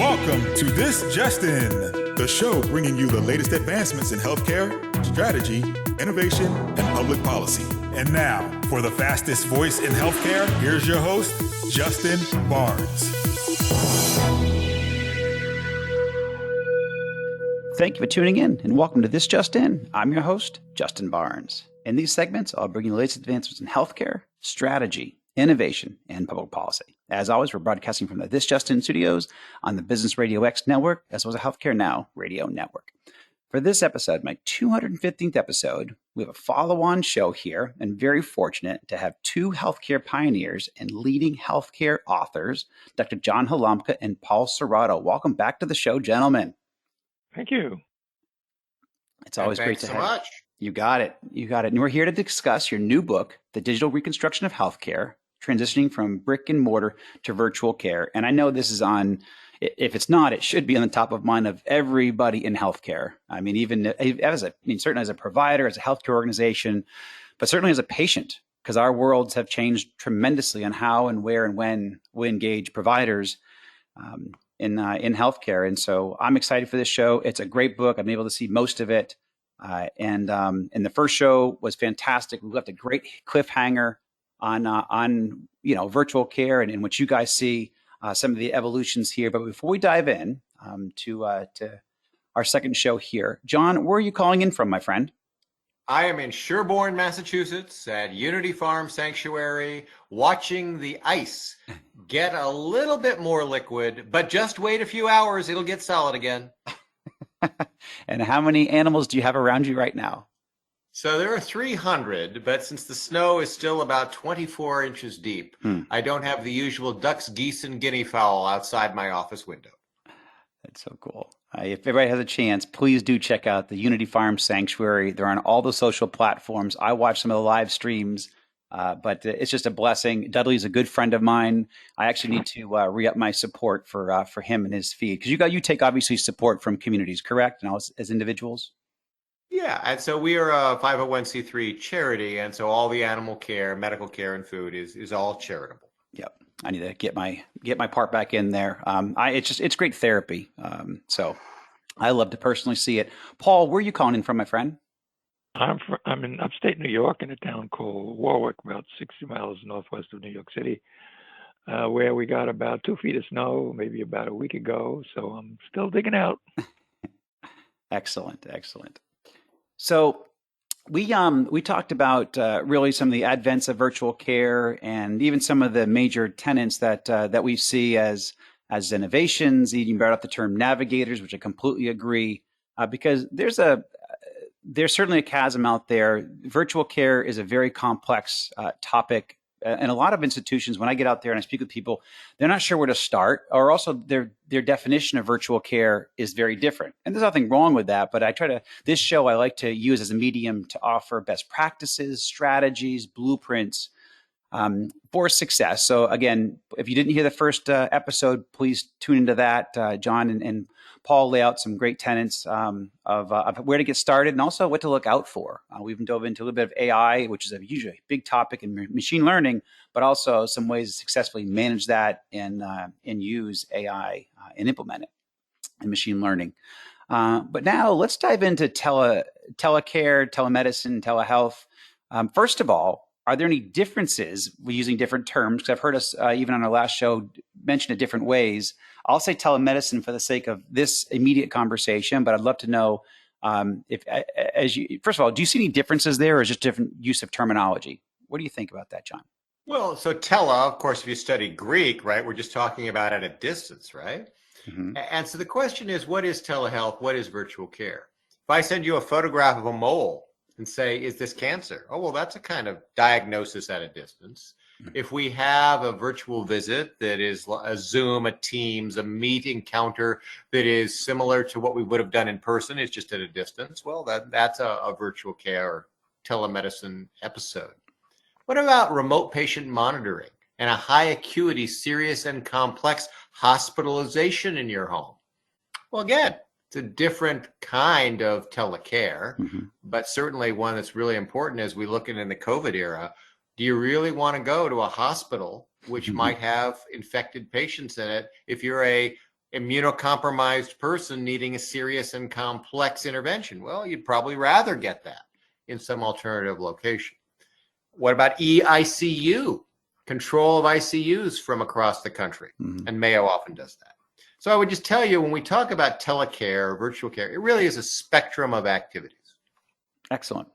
Welcome to This Just In, the show bringing you the latest advancements in healthcare, strategy, innovation, and public policy. And now, for the fastest voice in healthcare, here's your host, Justin Barnes. Thank you for tuning in, and welcome to This Just In. I'm your host, Justin Barnes. In these segments, I'll bring you the latest advancements in healthcare, strategy, innovation, and public policy. As always, we're broadcasting from the This Just In studios on the Business Radio X network, as well as the Healthcare Now radio network. For this episode, my 215th episode, we have a follow-on show here, and very fortunate to have two healthcare pioneers and leading healthcare authors, Dr. John Halamka and Paul Cerrato. Welcome back to the show, gentlemen. Thank you. It's always great to have you. Thanks so much. You got it. You got it. And we're here to discuss your new book, The Digital Reconstruction of Healthcare, Transitioning from Brick and Mortar to Virtual Care. And I know this is on, if it's not, it should be on the top of mind of everybody in healthcare. I mean, certainly as a provider, as a healthcare organization, but certainly as a patient, because our worlds have changed tremendously on how and where and when we engage providers in healthcare. And so I'm excited for this show. It's a great book. I've been able to see most of it. And the first show was fantastic. We left a great cliffhanger on virtual care and in which you guys see some of the evolutions here. But before we dive in to our second show here, John, where are you calling in from, my friend? I am in Sherborne, Massachusetts at Unity Farm Sanctuary, watching the ice get a little bit more liquid, but just wait a few hours, it'll get solid again. And how many animals do you have around you right now? So there are 300, but since the snow is still about 24 inches deep, I don't have the usual ducks, geese, and guinea fowl outside my office window. That's so cool. If everybody has a chance, please do check out the Unity Farm Sanctuary. They're on all the social platforms. I watch some of the live streams, but it's just a blessing. Dudley's a good friend of mine. I actually need to re-up my support for him and his feed, because you take obviously support from communities, correct? And as individuals. Yeah, and so we are a 501c3 charity, and so all the animal care, medical care, and food is all charitable. Yep, I need to get my part back in there. It's great therapy. So I love to personally see it. Paul, where are you calling in from, my friend? I'm in upstate New York in a town called Warwick, about 60 miles northwest of New York City, where we got about 2 feet of snow, maybe about a week ago. So I'm still digging out. Excellent. So we talked about really some of the advents of virtual care and even some of the major tenets that we see as innovations. You brought up the term navigators, which I completely agree, because there's certainly a chasm out there. Virtual care is a very complex topic. And a lot of institutions, when I get out there and I speak with people, they're not sure where to start, or also their definition of virtual care is very different. And there's nothing wrong with that, but this show I like to use as a medium to offer best practices, strategies, blueprints for success. So again, if you didn't hear the first episode, please tune into that. John and Paul lay out some great tenets of where to get started and also what to look out for. We've dove into a little bit of AI, which is usually a big topic in machine learning, but also some ways to successfully manage that and use AI and implement it in machine learning. But now let's dive into telecare, telemedicine, telehealth. First of all, are there any differences? We're using different terms because I've heard us even on our last show mention it different ways. I'll say telemedicine for the sake of this immediate conversation, but I'd love to know first of all, do you see any differences there, or is it just different use of terminology? What do you think about that, John? Well, so tele, of course, if you study Greek, right, we're just talking about at a distance, right? Mm-hmm. And so the question is, what is telehealth? What is virtual care? If I send you a photograph of a mole and say, is this cancer? Oh, well, that's a kind of diagnosis at a distance. Mm-hmm. If we have a virtual visit that is a Zoom, a Teams, a meet encounter that is similar to what we would have done in person, it's just at a distance, well, that's a virtual care or telemedicine episode. What about remote patient monitoring and a high acuity, serious and complex hospitalization in your home? Well, again, it's a different kind of telecare, but certainly one that's really important as we look in the COVID era. Do you really want to go to a hospital which might have infected patients in it if you're a immunocompromised person needing a serious and complex intervention. Well, you'd probably rather get that in some alternative location. What about EICU? Control of ICUs from across the country. And Mayo often does that. So I would just tell you, when we talk about telecare or virtual care, it really is a spectrum of activities. Excellent.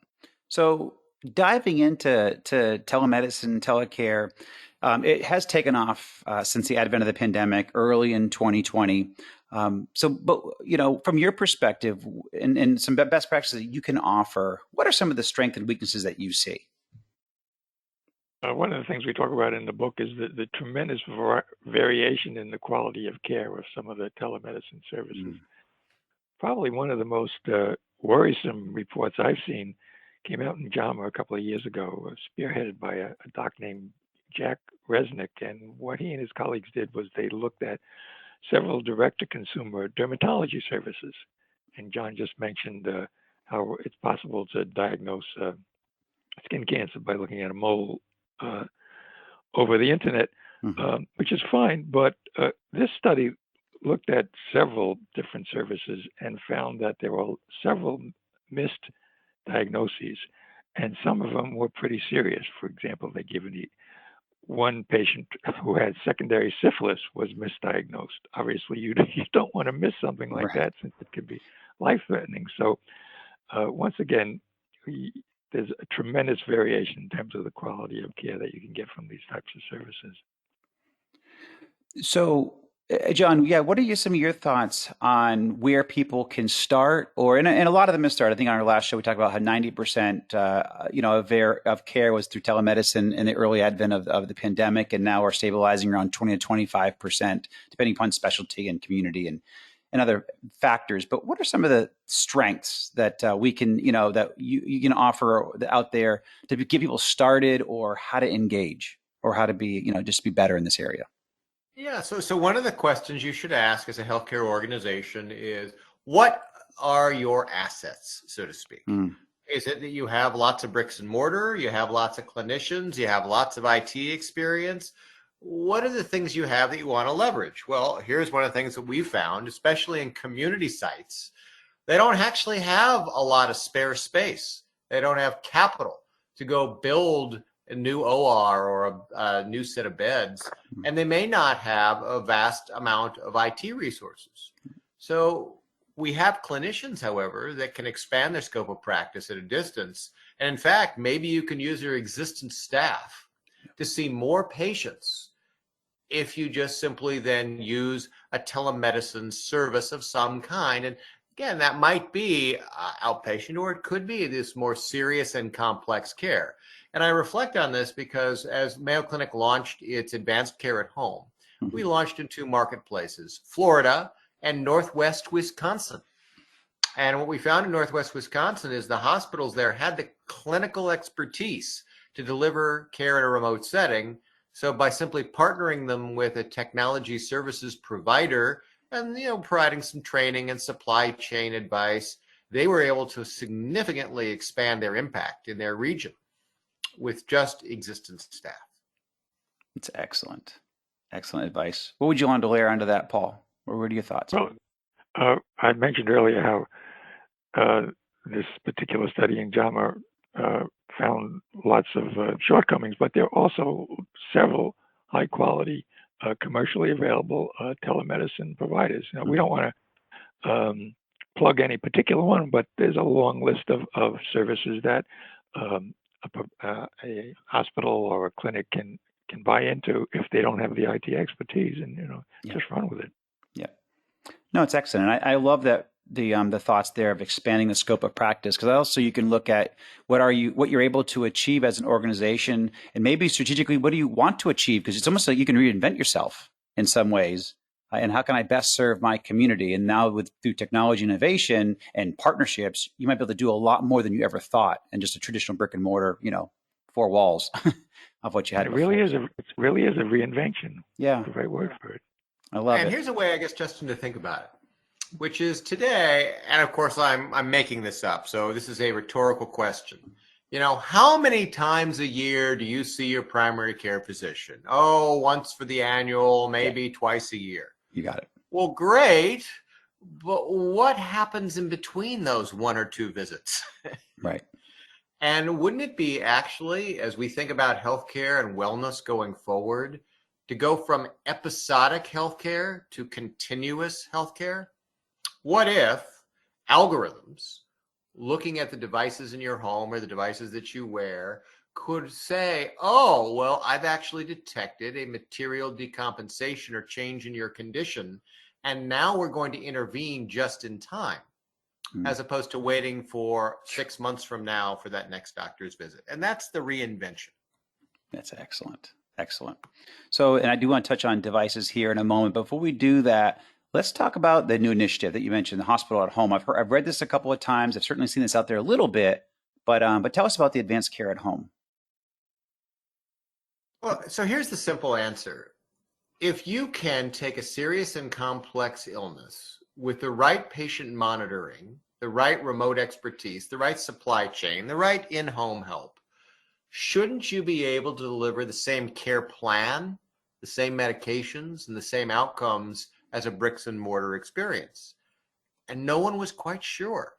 So diving into telemedicine, telecare, it has taken off since the advent of the pandemic early in 2020. But from your perspective and some best practices that you can offer, what are some of the strengths and weaknesses that you see? One of the things we talk about in the book is the tremendous variation in the quality of care of some of the telemedicine services. Probably one of the most worrisome reports I've seen came out in JAMA a couple of years ago, spearheaded by a doc named Jack Resnick. And what he and his colleagues did was they looked at several direct-to-consumer dermatology services. And John just mentioned how it's possible to diagnose skin cancer by looking at a mole over the internet, which is fine. But this study looked at several different services and found that there were several missed diagnoses, and some of them were pretty serious. For example, they gave me one patient who had secondary syphilis was misdiagnosed. Obviously, you don't want to miss something like that, since it could be life-threatening. So once again, there's a tremendous variation in terms of the quality of care that you can get from these types of services. So, John, what are some of your thoughts on where people can start, and a lot of them have started? I think on our last show we talked about how 90% of care was through telemedicine in the early advent of the pandemic, and now we're stabilizing around 20 to 25%, depending upon specialty and community and other factors. But what are some of the strengths that we can, that you can offer out there to get people started, or how to engage, or how to be, just be better in this area? Yeah, so one of the questions you should ask as a healthcare organization is, what are your assets, so to speak? Is it that you have lots of bricks and mortar, you have lots of clinicians, you have lots of IT experience? What are the things you have that you want to leverage? Well, here's one of the things that we've found, especially in community sites. They don't actually have a lot of spare space. They don't have capital to go build a new OR or a new set of beds, and they may not have a vast amount of IT resources. So we have clinicians, however, that can expand their scope of practice at a distance. And in fact, maybe you can use your existing staff to see more patients if you just simply then use a telemedicine service of some kind. And again, that might be outpatient, or it could be this more serious and complex care. And I reflect on this because as Mayo Clinic launched its advanced care at home, we launched in two marketplaces, Florida and Northwest Wisconsin. And what we found in Northwest Wisconsin is the hospitals there had the clinical expertise to deliver care in a remote setting. So by simply partnering them with a technology services provider and providing some training and supply chain advice, they were able to significantly expand their impact in their region with just existing staff. It's excellent. Excellent advice. What would you want to layer onto that, Paul? What are your thoughts? Well, I mentioned earlier how this particular study in JAMA found lots of shortcomings, but there are also several high-quality, commercially available telemedicine providers. We don't want to plug any particular one, but there's a long list of services that a hospital or a clinic can buy into if they don't have the IT expertise, and just run with it. Yeah. No, it's excellent. I love that the thoughts there of expanding the scope of practice, because also you can look at what you're able to achieve as an organization, and maybe strategically, what do you want to achieve? Because it's almost like you can reinvent yourself in some ways. And how can I best serve my community? And now through technology innovation and partnerships, you might be able to do a lot more than you ever thought in just a traditional brick and mortar, four walls of what you had. It really is a reinvention. Yeah. That's the right word for it. I love it. And here's a way, I guess, Justin, to think about it, which is today, and of course I'm making this up, so this is a rhetorical question. How many times a year do you see your primary care physician? Oh, once for the annual, maybe twice a year. You got it. Well, great. But what happens in between those 1 or 2 visits? Right. And wouldn't it be actually, as we think about healthcare and wellness going forward, to go from episodic healthcare to continuous healthcare? What if algorithms looking at the devices in your home or the devices that you wear could say, oh, well, I've actually detected a material decompensation or change in your condition, and now we're going to intervene just in time, as opposed to waiting for 6 months from now for that next doctor's visit. And that's the reinvention. That's excellent. Excellent. So, and I do want to touch on devices here in a moment. Before we do that, let's talk about the new initiative that you mentioned, the hospital at home. I've read this a couple of times. I've certainly seen this out there a little bit, but tell us about the advanced care at home. Well, so here's the simple answer. If you can take a serious and complex illness with the right patient monitoring, the right remote expertise, the right supply chain, the right in-home help, shouldn't you be able to deliver the same care plan, the same medications, and the same outcomes as a bricks and mortar experience? And no one was quite sure.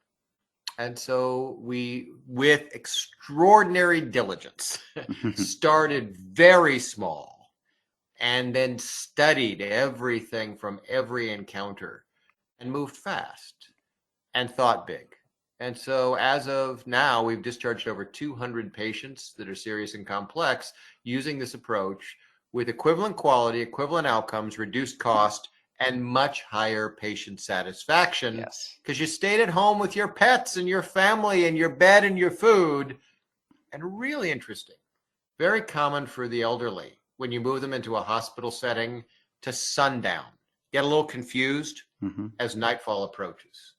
And so we, with extraordinary diligence, started very small and then studied everything from every encounter and moved fast and thought big. And so as of now, we've discharged over 200 patients that are serious and complex using this approach with equivalent quality, equivalent outcomes, reduced cost, and much higher patient satisfaction. Yes. Because you stayed at home with your pets and your family and your bed and your food. And really interesting, very common for the elderly when you move them into a hospital setting to sundown, get a little confused as nightfall approaches.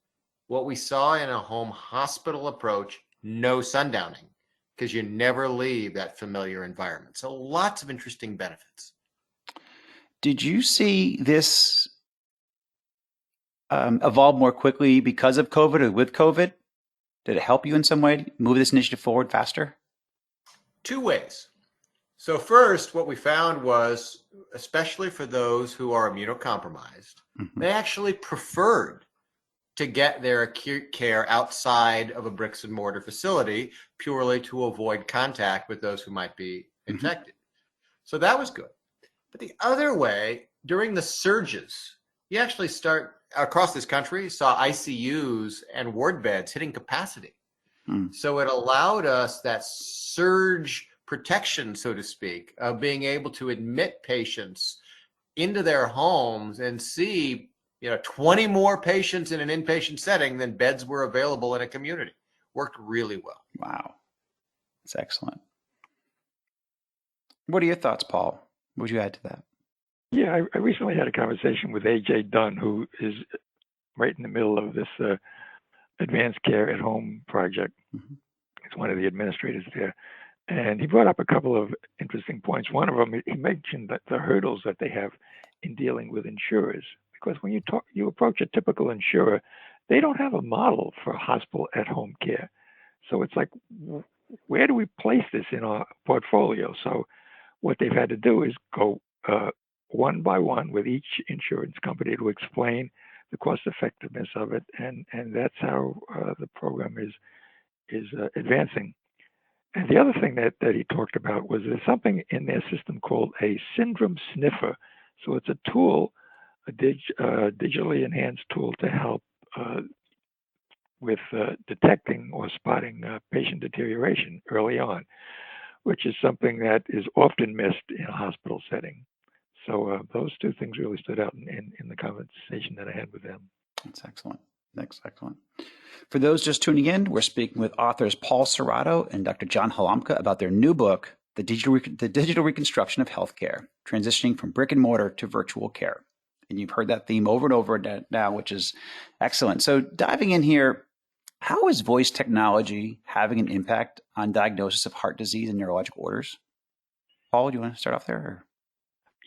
What we saw in a home hospital approach, no sundowning, because you never leave that familiar environment. So lots of interesting benefits. Did you see this evolve more quickly because of COVID or with COVID? Did it help you in some way move this initiative forward faster? 2 ways. So first, what we found was, especially for those who are immunocompromised, they actually preferred to get their acute care outside of a bricks and mortar facility purely to avoid contact with those who might be infected. So that was good. But the other way, during the surges, you actually start across this country, saw ICUs and ward beds hitting capacity. So it allowed us that surge protection, so to speak, of being able to admit patients into their homes and see 20 more patients in an inpatient setting than beds were available in a community. Worked really well. Wow. That's excellent. What are your thoughts, Paul? What would you add to that? Yeah, I recently had a conversation with A.J. Dunn, who is right in the middle of this advanced care at home project. He's one of the administrators there. And he brought up a couple of interesting points. One of them, he mentioned that the hurdles that they have in dealing with insurers. Because when you approach a typical insurer, they don't have a model for hospital at home care. So it's like, where do we place this in our portfolio? So what they've had to do is go one by one with each insurance company to explain the cost effectiveness of it, and that's how the program is advancing. And the other thing that he talked about was there's something in their system called a syndrome sniffer. So it's a tool, a digitally enhanced tool to help with detecting or spotting patient deterioration early on, which is something that is often missed in a hospital setting. So those 2 things really stood out in the conversation that I had with them. That's excellent. That's excellent. For those just tuning in, we're speaking with authors Paul Cerrato and Dr. John Halamka about their new book, The Digital Reconstruction of Healthcare, Transitioning from Brick and Mortar to Virtual Care. And you've heard that theme over and over now, which is excellent. So diving in here, how is voice technology having an impact on diagnosis of heart disease and neurologic orders? Paul, do you want to start off there? Or?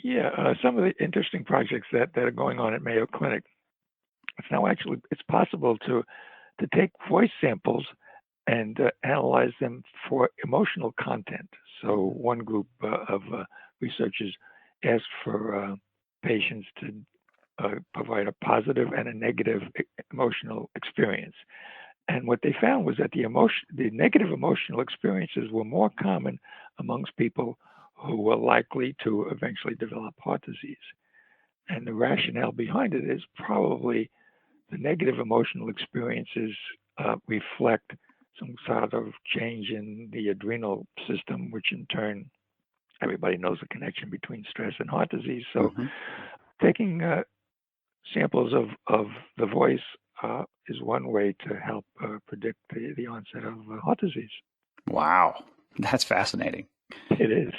Yeah, some of the interesting projects that are going on at Mayo Clinic. It's possible to take voice samples and analyze them for emotional content. So one group of researchers asked for patients to provide a positive and a negative emotional experience. And what they found was that the negative emotional experiences were more common amongst people who were likely to eventually develop heart disease. And the rationale behind it is probably the negative emotional experiences reflect some sort of change in the adrenal system, which in turn, everybody knows the connection between stress and heart disease. So taking samples of the voice is one way to help predict the onset of heart disease. Wow, that's fascinating. It is.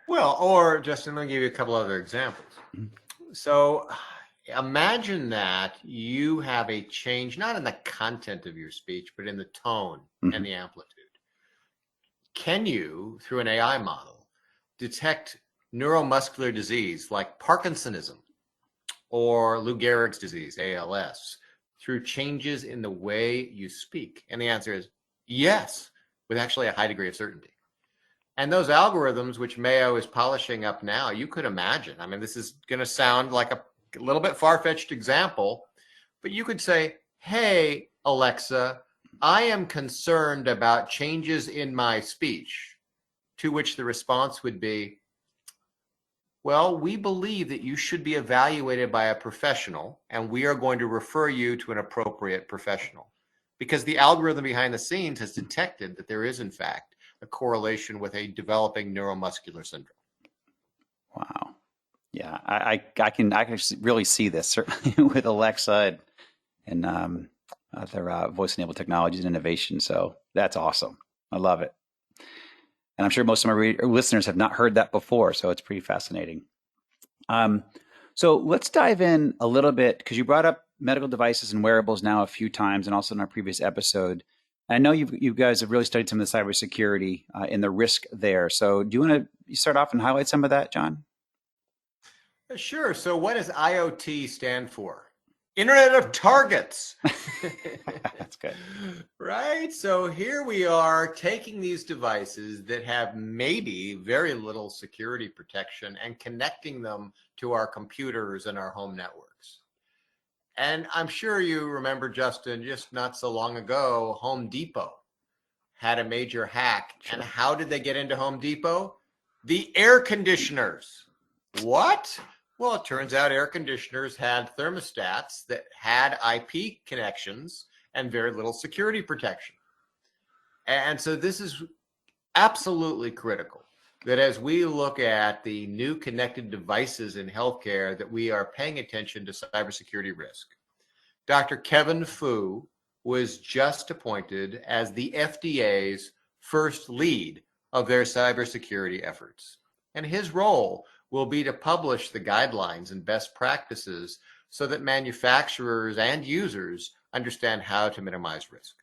Well, or Justin, let me give you a couple other examples. So imagine that you have a change, not in the content of your speech, but in the tone and the amplitude. Can you, through an AI model, detect neuromuscular disease like Parkinsonism or Lou Gehrig's disease, ALS, through changes in the way you speak? And the answer is yes, with actually a high degree of certainty. And those algorithms, which Mayo is polishing up now, you could imagine. I mean, this is going to sound like a little bit far-fetched example, but you could say, hey, Alexa, I am concerned about changes in my speech, to which the response would be, well, we believe that you should be evaluated by a professional, and we are going to refer you to an appropriate professional. Because the algorithm behind the scenes has detected that there is, in fact, a correlation with a developing neuromuscular syndrome. Wow. Yeah, I can really see this certainly with Alexa and other voice-enabled technologies and innovation. So that's awesome. I love it. And I'm sure most of my listeners have not heard that before, so it's pretty fascinating. So let's dive in a little bit, because you brought up medical devices and wearables now a few times, and also in our previous episode. I know you guys have really studied some of the cybersecurity and the risk there. So do you want to start off and highlight some of that, John? Sure. So what does IoT stand for? Internet of Targets. That's good. Right? So here we are taking these devices that have maybe very little security protection and connecting them to our computers and our home networks. And I'm sure you remember, Justin, just not so long ago, Home Depot had a major hack. Sure. And how did they get into Home Depot? The air conditioners. What? Well, it turns out air conditioners had thermostats that had IP connections and very little security protection. And so this is absolutely critical, that as we look at the new connected devices in healthcare, that we are paying attention to cybersecurity risk. Dr. Kevin Fu was just appointed as the FDA's first lead of their cybersecurity efforts. And his role will be to publish the guidelines and best practices so that manufacturers and users understand how to minimize risk.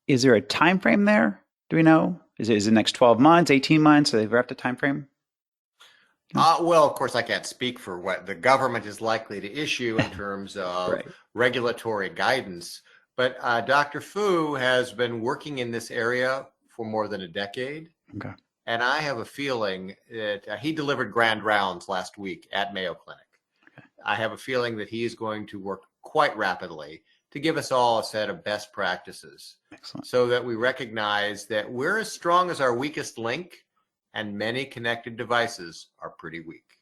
Is there a time frame there? Do we know? Is it next 12 months, 18 months? Have they wrapped a time frame? Well, of course, I can't speak for what the government is likely to issue in terms of Right. regulatory guidance. But Dr. Fu has been working in this area for more than a decade. Okay. And I have a feeling that he delivered grand rounds last week at Mayo Clinic. Okay. I have a feeling that he is going to work quite rapidly to give us all a set of best practices. Excellent. So that we recognize that we're as strong as our weakest link, and many connected devices are pretty weak.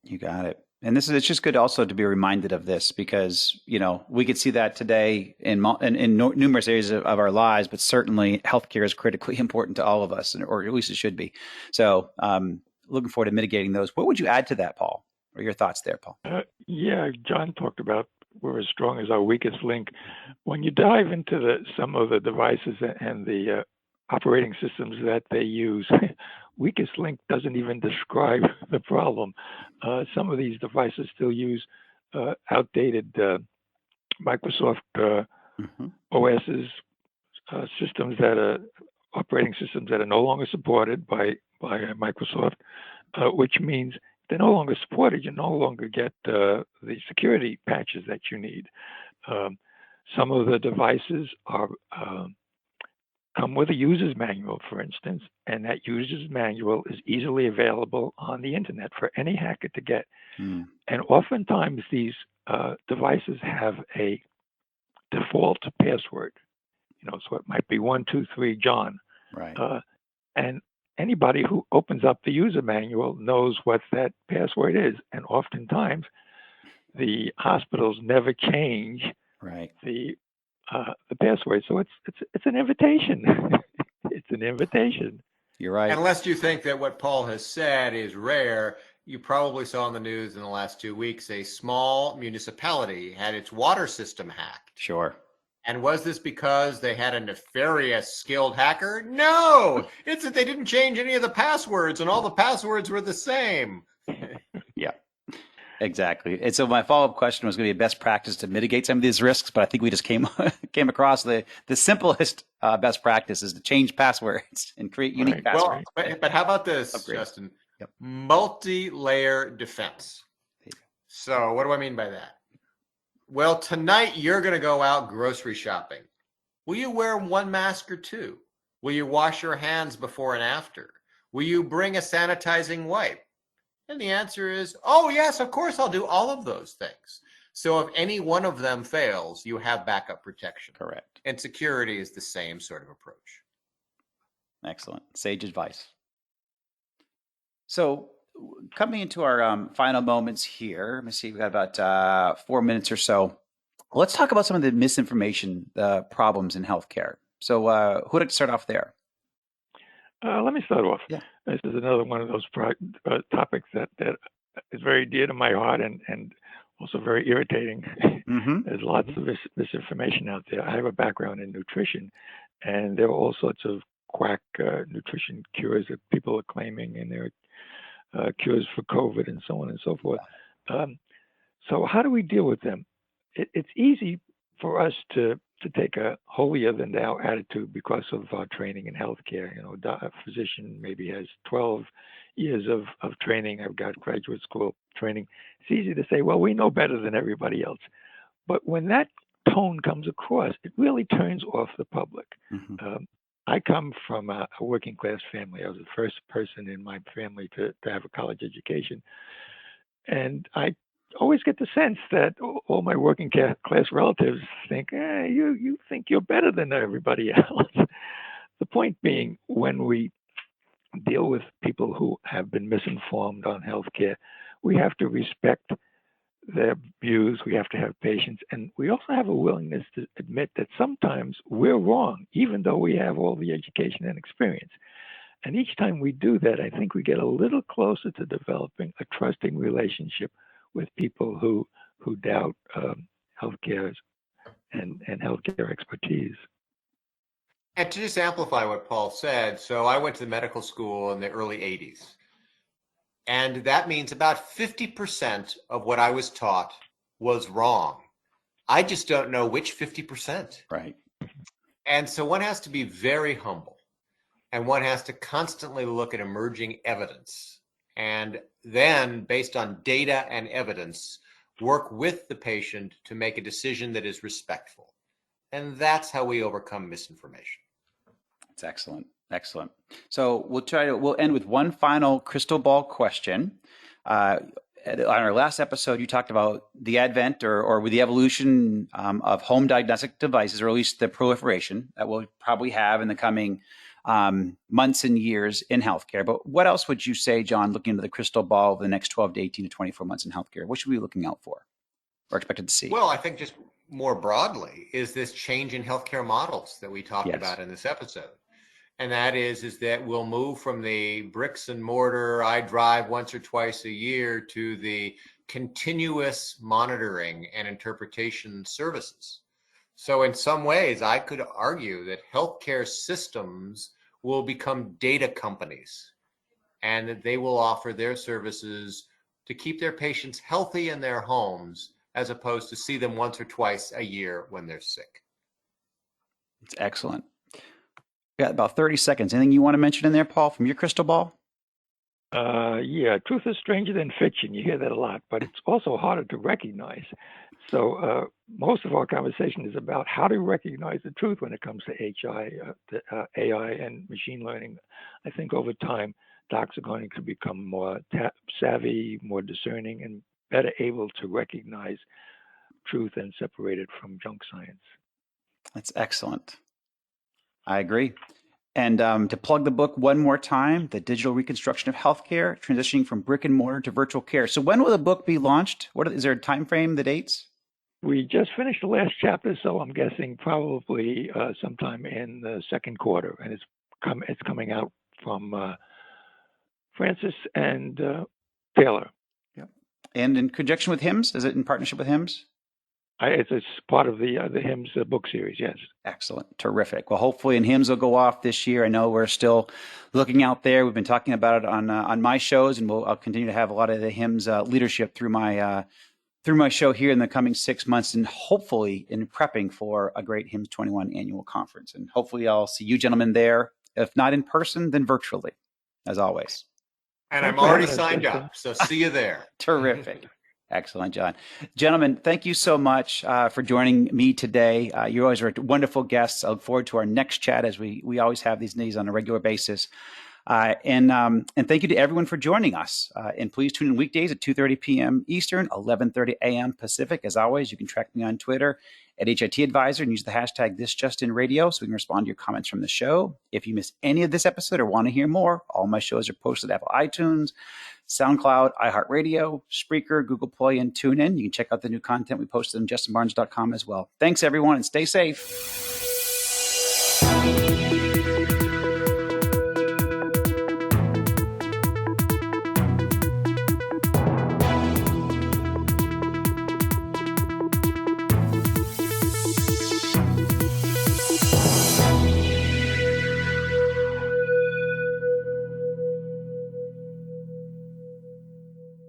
You got it. And it's just good also to be reminded of this, because, we could see that today in numerous areas of our lives, but certainly healthcare is critically important to all of us, or at least it should be. So looking forward to mitigating those. What would you add to that, Paul, or your thoughts there, Paul? Yeah, John talked about we're as strong as our weakest link. When you dive into some of the devices and the operating systems that they use, weakest link doesn't even describe the problem. Some of these devices still use outdated Microsoft OSs, systems operating systems that are no longer supported by Microsoft, which means they're no longer supported. You no longer get the security patches that you need. Some of the devices are come with a user's manual, for instance, and that user's manual is easily available on the internet for any hacker to get. And oftentimes these devices have a default password, so it might be 123 John. Right. And anybody who opens up the user manual knows what that password is. And oftentimes the hospitals never change the password. So it's an invitation. It's an invitation. You're right. Unless you think that what Paul has said is rare, you probably saw in the news in the last 2 weeks a small municipality had its water system hacked. Sure. And was this because they had a nefarious skilled hacker? No, it's that they didn't change any of the passwords and all the passwords were the same. Yeah, exactly. And so my follow-up question was going to be a best practice to mitigate some of these risks, but I think we just came across the simplest best practice is to change passwords and create unique passwords. Well, but how about this, Justin? Yep. Multi-layer defense. So what do I mean by that? Well, tonight you're going to go out grocery shopping. Will you wear one mask or two? Will you wash your hands before and after? Will you bring a sanitizing wipe? And the answer is, oh, yes, of course I'll do all of those things. So if any one of them fails, you have backup protection. Correct. And security is the same sort of approach. Excellent. Sage advice. So coming into our final moments here, let me see, we've got about 4 minutes or so. Let's talk about some of the misinformation problems in healthcare. So who'd like to start off there? Let me start off. Yeah. This is another one of those topics that is very dear to my heart and also very irritating. Mm-hmm. There's lots of misinformation out there. I have a background in nutrition, and there are all sorts of quack nutrition cures that people are claiming, and there are cures for COVID and so on and so forth. So how do we deal with them? It's easy for us to take a holier-than-thou attitude because of our training in healthcare. A physician maybe has 12 years of training. I've got graduate school training. It's easy to say, well, we know better than everybody else. But when that tone comes across, it really turns off the public. Mm-hmm. I come from a working class family. I was the first person in my family to have a college education. And I always get the sense that all my working class relatives think, you think you're better than everybody else. The point being, when we deal with people who have been misinformed on healthcare, we have to respect their views, we have to have patience, and we also have a willingness to admit that sometimes we're wrong, even though we have all the education and experience. And each time we do that, I think we get a little closer to developing a trusting relationship with people who doubt healthcare and healthcare expertise. And to just amplify what Paul said, so I went to medical school in the early 80s. And that means about 50% of what I was taught was wrong. I just don't know which 50%. Right. And so one has to be very humble, and one has to constantly look at emerging evidence. And then, based on data and evidence, work with the patient to make a decision that is respectful. And that's how we overcome misinformation. That's excellent. Excellent. So we'll end with one final crystal ball question. On our last episode, you talked about the advent or with the evolution of home diagnostic devices, or at least the proliferation that we'll probably have in the coming months and years in healthcare. But what else would you say, John, looking into the crystal ball of the next 12 to 18 to 24 months in healthcare? What should we be looking out for or expected to see? Well, I think just more broadly is this change in healthcare models that we talked about in this episode. And that is that we'll move from the bricks and mortar, I drive once or twice a year, to the continuous monitoring and interpretation services. So in some ways, I could argue that healthcare systems will become data companies, and that they will offer their services to keep their patients healthy in their homes, as opposed to see them once or twice a year when they're sick. It's excellent. We got about 30 seconds. Anything you want to mention in there, Paul, from your crystal ball? Yeah, truth is stranger than fiction. You hear that a lot, but it's also harder to recognize. So most of our conversation is about how to recognize the truth when it comes to AI and machine learning. I think over time, docs are going to become more savvy, more discerning, and better able to recognize truth and separate it from junk science. That's excellent. I agree. And to plug the book one more time, The Digital Reconstruction of Healthcare, Transitioning from Brick and Mortar to Virtual Care. So when will the book be launched? Is there a time frame, the dates? We just finished the last chapter, so I'm guessing probably sometime in the second quarter, and it's coming out from Francis and Taylor. Yep. And in conjunction with HIMSS? Is it in partnership with HIMSS? It's part of the HIMSS book series, yes. Excellent. Terrific. Well, hopefully, and HIMSS will go off this year. I know we're still looking out there. We've been talking about it on my shows, and I'll continue to have a lot of the HIMSS leadership through my show here in the coming 6 months, and hopefully in prepping for a great HIMSS 21 annual conference. And hopefully I'll see you gentlemen there, if not in person, then virtually, as always. And I'm already signed up, so see you there. Terrific. Excellent, John. Gentlemen, thank you so much for joining me today. You always are wonderful guests. I look forward to our next chat, as we always have these on a regular basis. And thank you to everyone for joining us. And please tune in weekdays at 2:30 p.m. Eastern, 11:30 a.m. Pacific. As always, you can track me on Twitter at HIT Advisor and use the hashtag ThisJustinRadio so we can respond to your comments from the show. If you missed any of this episode or want to hear more, all my shows are posted at Apple iTunes, SoundCloud, iHeartRadio, Spreaker, Google Play, and TuneIn. You can check out the new content we posted on justinbarnes.com as well. Thanks, everyone, and stay safe.